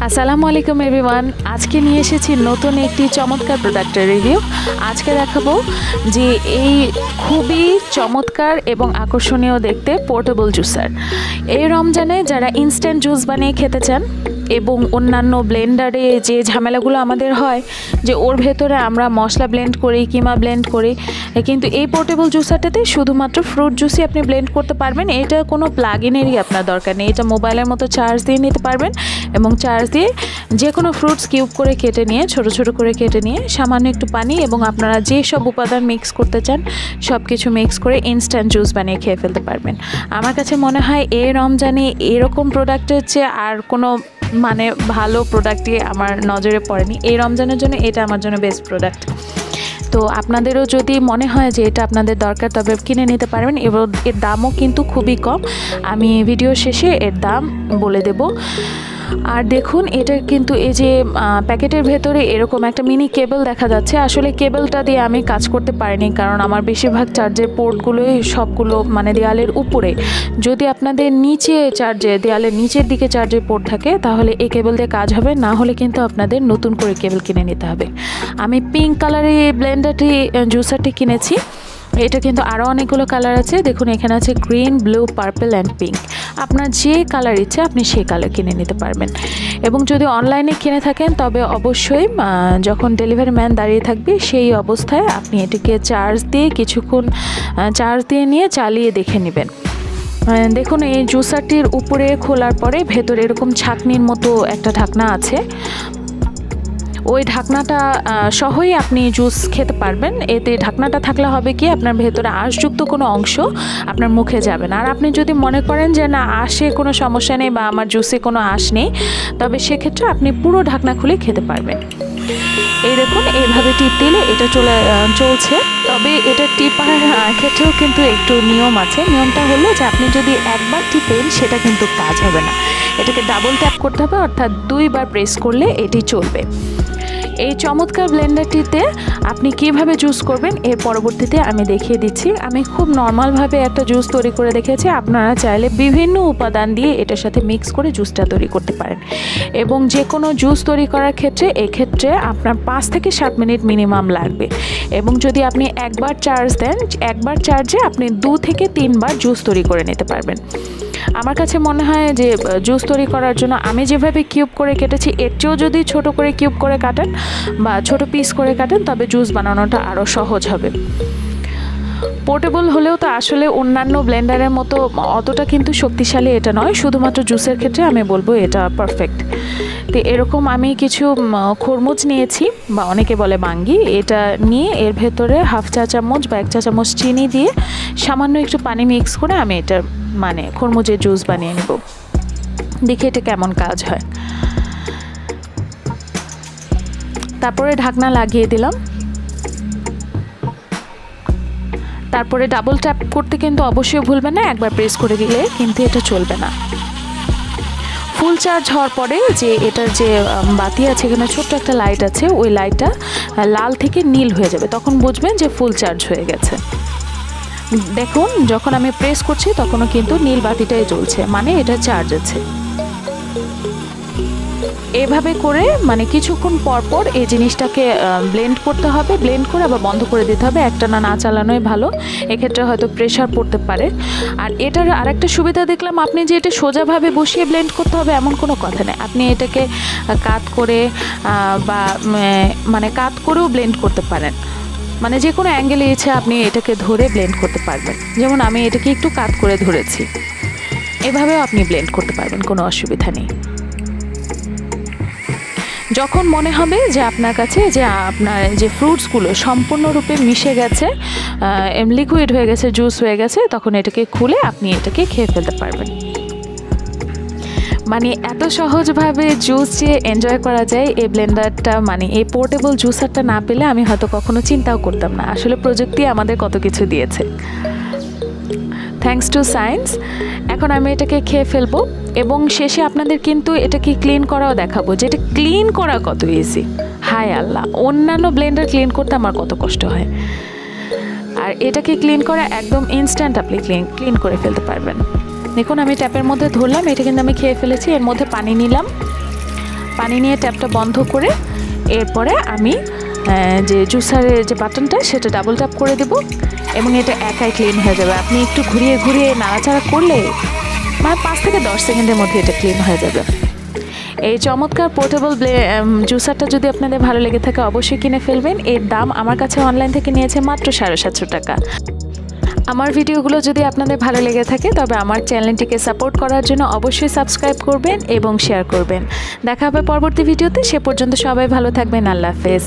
আসসালামু আলাইকুম এভরিওয়ান। আজকে নিয়ে এসেছি নতুন একটি চমৎকার প্রোডাক্টের রিভিউ। আজকে দেখাবো যে এই খুবই চমৎকার এবং আকর্ষণীয় দেখতে পোর্টেবল জুসার। এই রমজানে যারা ইনস্ট্যান্ট জুস বানিয়ে খেতে চান এবং অন্যান্য ব্লেন্ডারে যে ঝামেলাগুলো আমাদের হয় যে ওর ভেতরে আমরা মশলা ব্লেন্ড করি কিমা ব্লেন্ড করি, কিন্তু এই পোর্টেবল জুসারটাতে শুধুমাত্র ফ্রুট জুসই আপনি ব্লেন্ড করতে পারবেন। এটা কোনো প্লাগ ইনেরই আপনার দরকার নেই। এটা মোবাইলের মতো চার্জ দিয়ে নিতে পারবেন এবং চার্জ দিয়ে যে কোনো ফ্রুটস কিউব করে কেটে নিয়ে ছোট ছোট করে কেটে নিয়ে সামান্য একটু পানি এবং আপনারা যে সব উপাদান মিক্স করতে চান সব কিছু মিক্স করে ইনস্ট্যান্ট জুস বানিয়ে খেয়ে ফেলতে পারবেন। আমার কাছে মনে হয় এই রমজানে এরকম প্রোডাক্টের চেয়ে আর কোনো ভালো প্রোডাক্টই আমার নজরে পড়েনি। এই রমজানের জন্য এটা আমার জন্য বেস্ট প্রোডাক্ট। তো আপনাদেরও যদি মনে হয় যে এটা আপনাদের দরকার তবে কিনে নিতে পারবেন এবং এর দামও কিন্তু খুবই কম। আমি ভিডিও শেষে এর দাম বলে দেব। আর দেখুন এটা কিন্তু এই যে প্যাকেটের ভেতরে এরকম একটা মিনি কেবল দেখা যাচ্ছে। আসলে কেবলটা দিয়ে আমি কাজ করতে পারিনি কারণ আমার বেশিরভাগ চার্জের পোর্টগুলোই সবগুলো দেওয়ালের উপরে। যদি আপনাদের নিচে দেওয়ালের নিচের দিকে চার্জের পোর্ট থাকে তাহলে এই কেবল দিয়ে কাজ হবে, না হলে কিন্তু আপনাদের নতুন করে কেবল কিনে নিতে হবে। আমি পিঙ্ক কালারের ব্লেন্ডারটি জুসারটি কিনেছি। এটা কিন্তু আরও অনেকগুলো কালার আছে। দেখুন এখানে আছে green, blue, purple and pink. আপনার যে কালার ইচ্ছে আপনি সেই কালার কিনে নিতে পারবেন। এবং যদি অনলাইনে কিনে থাকেন তবে অবশ্যই যখন ডেলিভারি ম্যান দাঁড়িয়ে থাকবে সেই অবস্থায় আপনি এটিকে চার্জ দিয়ে কিছুক্ষণ চার্জ দিয়ে নিয়ে চালিয়ে দেখে নেবেন। দেখুন এই জুসারটির উপরে খোলার পরে ভেতরে এরকম ছাঁকনির মতো একটা ঢাকনা আছে। ওই ঢাকনাটা সহই আপনি জুস খেতে পারবেন। এতে ঢাকনাটা থাকলে হবে কি আপনার ভেতরে আঁশযুক্ত কোনো অংশ আপনার মুখে যাবে না। আর আপনি যদি মনে করেন যে না আঁশে কোনো সমস্যা নেই বা আমার জুসে কোনো আঁশ নেই তবে সেক্ষেত্রে আপনি পুরো ঢাকনা খুলে খেতে পারবেন। এই দেখুন এইভাবে টিপ দিলে এটা চলছে। তবে এটা টিপার ক্ষেত্রেও কিন্তু একটু নিয়ম আছে। নিয়মটা হলো যে আপনি যদি একবার টিপেন সেটা কিন্তু কাজ হবে না, এটাকে ডাবল ট্যাপ করতে হবে, অর্থাৎ 2 বার প্রেস করলে এটি চলবে। এই চমৎকার ব্লেন্ডারটিতে আপনি কিভাবে জুস করবেন এর পরবর্তীতে আমি দেখিয়ে দিচ্ছি। আমি খুব নর্মালভাবে একটা জুস তৈরি করে দেখেছি। আপনারা চাইলে বিভিন্ন উপাদান দিয়ে এটার সাথে মিক্স করে জুসটা তৈরি করতে পারেন। এবং যে কোনো জুস তৈরি করার ক্ষেত্রে এক্ষেত্রে আপনার 5 থেকে 7 মিনিট মিনিমাম লাগবে। এবং যদি আপনি একবার চার্জ দেন, একবার চার্জে আপনি 2 থেকে 3 বার জুস তৈরি করে নিতে পারবেন। আমার কাছে মনে হয় যে জুস তৈরি করার জন্য আমি যেভাবে কিউব করে কেটেছি এর চেয়েও যদি ছোট করে কিউব করে কাটেন বা ছোট পিস করে কাটেন তবে জুস বানানোটা আরও সহজ হবে। পোর্টেবল হলেও তো আসলে অন্যান্য ব্লেন্ডারের মতো অতটা কিন্তু শক্তিশালী এটা নয়। শুধুমাত্র জুসের ক্ষেত্রে আমি বলবো এটা পারফেক্ট। তো এরকম আমি কিছু খরমুজ নিয়েছি বা অনেকে বলে বাঙ্গি। এটা নিয়ে এর ভেতরে 1/2 চা চামচ বা 1 চা চামচ চিনি দিয়ে সামান্য একটু পানি মিক্স করে আমি এটার খরমুজের জুস বানিয়ে নেব। দেখি এটা কেমন কাজ হয়। তারপরে ঢাকনা লাগিয়ে দিলাম। তারপরে ডাবল ট্যাপ করতে কিন্তু অবশ্যই ভুলবেন না, একবার প্রেস করে দিলে কিন্তু এটা চলবে না। ফুল চার্জ হওয়ার পরে যে এটার যে বাতি আছে এখানে ছোট্ট একটা লাইট আছে, ওই লাইটটা লাল থেকে নীল হয়ে যাবে, তখন বুঝবেন যে ফুল চার্জ হয়ে গেছে। দেখুন যখন আমি প্রেস করছি তখনও কিন্তু নীল বাতিটাই জ্বলছে, মানে এটা চার্জ আছে। এভাবে করে কিছুক্ষণ পর পর এই জিনিসটাকে ব্লেন্ড করতে হবে। ব্লেন্ড করে আবার বন্ধ করে দিতে হবে, একটানা না চালানোই ভালো, এক্ষেত্রে হয়তো প্রেশার পড়তে পারে। আর এটার আরেকটা সুবিধা দেখলাম, আপনি যে এটা সোজাভাবে বসিয়ে ব্লেন্ড করতে হবে এমন কোনো কথা নেই। আপনি এটাকে কাত করে বা কাত করেও ব্লেন্ড করতে পারেন, যে কোনো অ্যাঙ্গেলে ইচ্ছে আপনি এটাকে ধরে ব্লেন্ড করতে পারবেন। যেমন আমি এটাকে একটু কাত করে ধরেছি, এভাবেও আপনি ব্লেন্ড করতে পারবেন, কোনো অসুবিধা নেই। যখন মনে হবে যে আপনার কাছে যে আপনার যে ফ্রুটসগুলো সম্পূর্ণরূপে মিশে গেছে, লিকুইড হয়ে গেছে, জুস হয়ে গেছে, তখন এটাকে খুলে আপনি এটাকে খেয়ে ফেলতে পারবেন। এত সহজভাবে জুস যে এনজয় করা যায় এই ব্লেন্ডারটা এই পোর্টেবল জুসারটা না পেলে আমি হয়তো কখনো চিন্তাও করতাম না। আসলে প্রযুক্তি আমাদের কত কিছু দিয়েছে, থ্যাঙ্কস টু সায়েন্স। এখন আমি এটাকে খেয়ে ফেলবো এবং শেষে আপনাদের কিন্তু এটাকে ক্লিন করাও দেখাবো, যে এটা ক্লিন করা কত ইজি। হায় আল্লাহ, অন্যান্য ব্লেন্ডার ক্লিন করতে আমার কত কষ্ট হয়, আর এটাকে ক্লিন করা একদম ইনস্ট্যান্ট, আপনি ক্লিন করে ফেলতে পারবেন। দেখুন আমি ট্যাপের মধ্যে ধরলাম, এটা কিন্তু আমি খেয়ে ফেলেছি। এর মধ্যে পানি নিলাম, পানি নিয়ে ট্যাপটা বন্ধ করে এরপরে আমি যে জুসারের যে বাটনটা সেটা ডাবল ট্যাপ করে দেব এবং এটা একাই ক্লিন হয়ে যাবে। আপনি একটু ঘুরিয়ে ঘুরিয়ে নাড়াচাড়া করলে মানে 5 থেকে 10 সেকেন্ডের মধ্যে এটা ক্লিন হয়ে যাবে। এই চমৎকার পোর্টেবল জুসারটা যদি আপনাদের ভালো লেগে থাকে অবশ্যই কিনে ফেলবেন। এর দাম আমার কাছে অনলাইন থেকে নিয়েছে মাত্র 750 টাকা। আমার ভিডিওগুলো যদি আপনাদের ভালো লেগে থাকে তবে আমার চ্যানেলটিকে সাপোর্ট করার জন্য অবশ্যই সাবস্ক্রাইব করবেন এবং শেয়ার করবেন। দেখা হবে পরবর্তী ভিডিওতে, সে পর্যন্ত সবাই ভালো থাকবেন। আল্লাহ হাফেজ।